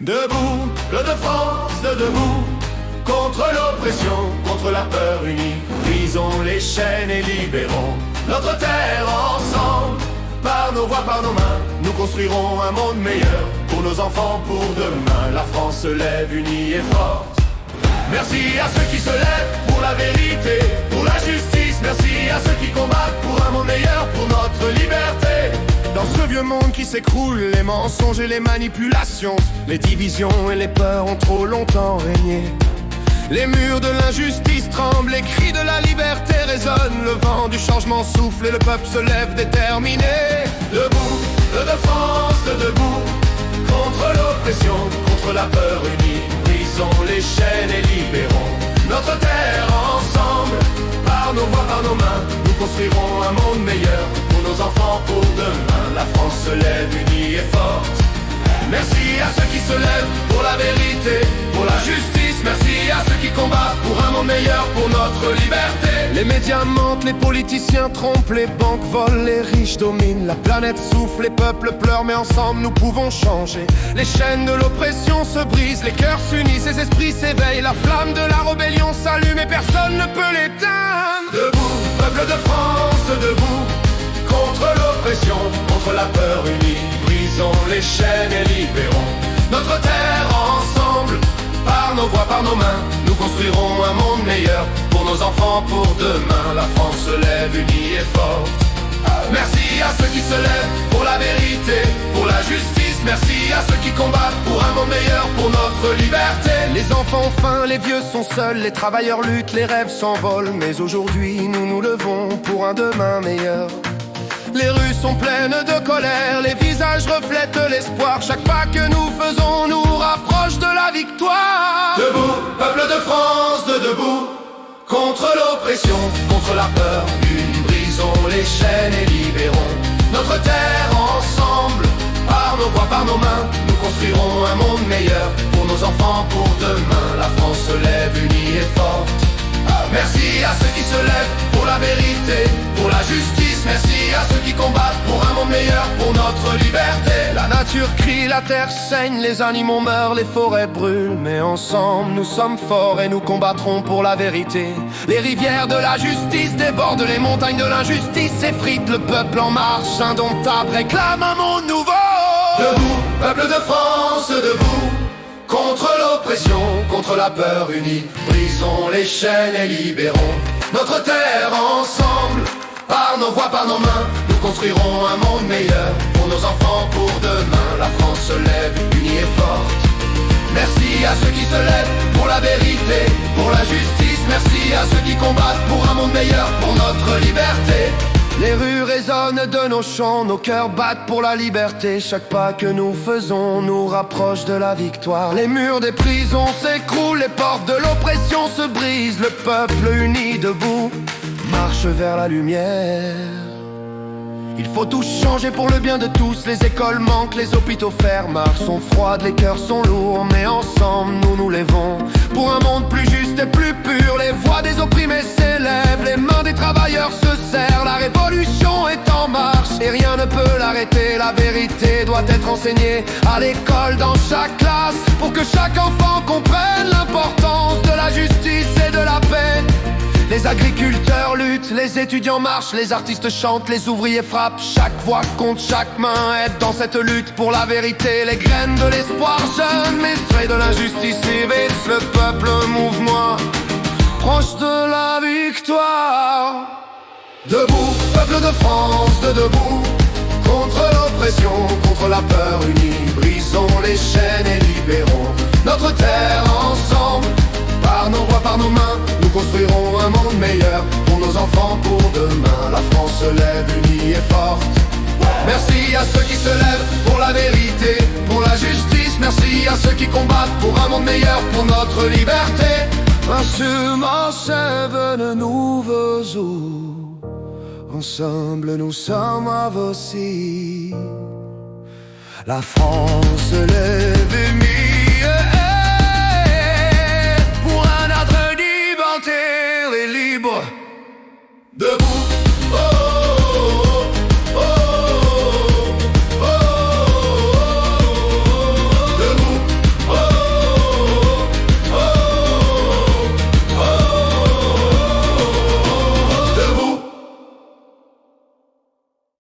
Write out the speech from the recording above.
Debout, le de France, debout, contre l'oppression, contre la peur unie. Brisons les chaînes et libérons notre terre ensemble. Par nos voix, par nos mains, nous construirons un monde meilleur pour nos enfants, pour demain. La France se lève unie et forte. Merci à ceux qui se lèvent pour la vérité, pour la justice. Merci à ceux qui combattent pour un monde meilleur, pour notre liberté. Dans ce vieux monde qui s'écroule, les mensonges et les manipulations, les divisions et les peurs ont trop longtemps régné. Les murs de l'injustice tremblent, les cris de la liberté résonnent. Le vent du changement souffle et le peuple se lève déterminé. Debout, le de France, debout, contre l'oppression, contre la peur unie. Brisons les chaînes et libérons notre terre ensemble. Par nos voix, par nos mains, nous construirons un monde meilleur pour nos enfants, pour demain. La France se lève unie et forte. Merci à ceux qui se lèvent pour la vérité, pour la justice. Merci à ceux qui combattent pour un monde meilleur, pour notre liberté. Les médias mentent, les politiciens trompent, les banques volent, les riches dominent. La planète souffle, les peuples pleurent, mais ensemble nous pouvons changer. Les chaînes de l'oppression se brisent, les cœurs s'unissent, les esprits s'éveillent. La flamme de la rébellion s'allume et personne ne peut l'éteindre. Debout, peuple de France, debout, contre l'oppression, contre la peur unie. Brisons les chaînes et libérons notre terre ensemble. Par nos voix, par nos mains, nous construirons un monde meilleur pour nos enfants, pour demain. La France se lève unie et forte. Merci à ceux qui se lèvent pour la vérité, pour la justice. Merci à ceux qui combattent pour un monde meilleur, pour notre liberté. Les enfants ont faim, les vieux sont seuls, les travailleurs luttent, les rêves s'envolent. Mais aujourd'hui nous nous levons pour un demain meilleur. Les rues sont pleines de colère, les visages reflètent l'espoir. Chaque pas que nous faisons nous rapproche de la victoire. Debout, peuple de France, debout, contre l'oppression, contre la peur une. Brisons les chaînes et libérons notre terre ensemble. Par nos voix, par nos mains, nous construirons un monde meilleur pour nos enfants, pour demain. La France se lève unie et forte. Merci à ceux qui se lèvent pour la vérité, pour la justice. Merci à ceux qui combattent pour un monde meilleur, pour notre liberté. La nature crie, la terre saigne, les animaux meurent, les forêts brûlent. Mais ensemble nous sommes forts et nous combattrons pour la vérité. Les rivières de la justice débordent, les montagnes de l'injustice s'effritent. Le peuple en marche indomptable réclame un monde nouveau. Debout, peuple de France, debout, contre l'oppression, contre la peur unie. Brisons les chaînes et libérons notre terre ensemble. Par nos voix, par nos mains, nous construirons un monde meilleur pour nos enfants, pour demain. La France se lève unie et forte. Merci à ceux qui se lèvent pour la vérité, pour la justice. Merci à ceux qui combattent pour un monde meilleur, pour notre liberté. Les rues résonnent de nos chants, nos cœurs battent pour la liberté. Chaque pas que nous faisons nous rapproche de la victoire. Les murs des prisons s'écroulent, les portes de l'oppression se brisent. Le peuple uni debout marche vers la lumière. Il faut tout changer pour le bien de tous. Les écoles manquent, les hôpitaux ferment. Marches sont froides, les cœurs sont lourds, mais ensemble nous nous lèvons pour un monde plus juste et plus pur. Les voix des opprimés s'élèvent, les mains des travailleurs se serrent. La révolution est en marche et rien ne peut l'arrêter. La vérité doit être enseignée à l'école, dans chaque classe, pour que chaque enfant comprenne l'importance de la justice et de la paix. Les agriculteurs luttent, les étudiants marchent, les artistes chantent, les ouvriers frappent. Chaque voix compte, chaque main aide dans cette lutte pour la vérité. Les graines de l'espoir jeunes, mais frais de l'injustice évite le peuple mouvement, proche de la victoire. Debout, peuple de France, debout, contre l'oppression, contre la peur unie. Brisons les chaînes et libérons notre terre ensemble. Par nos voix, par nos mains, nous construirons un monde meilleur pour nos enfants, pour demain. La France se lève unie et forte. Merci à ceux qui se lèvent pour la vérité, pour la justice. Merci à ceux qui combattent pour un monde meilleur, pour notre liberté. Assume s'ève de nouveaux jours. Ensemble nous sommes invincibles. La France se lève unie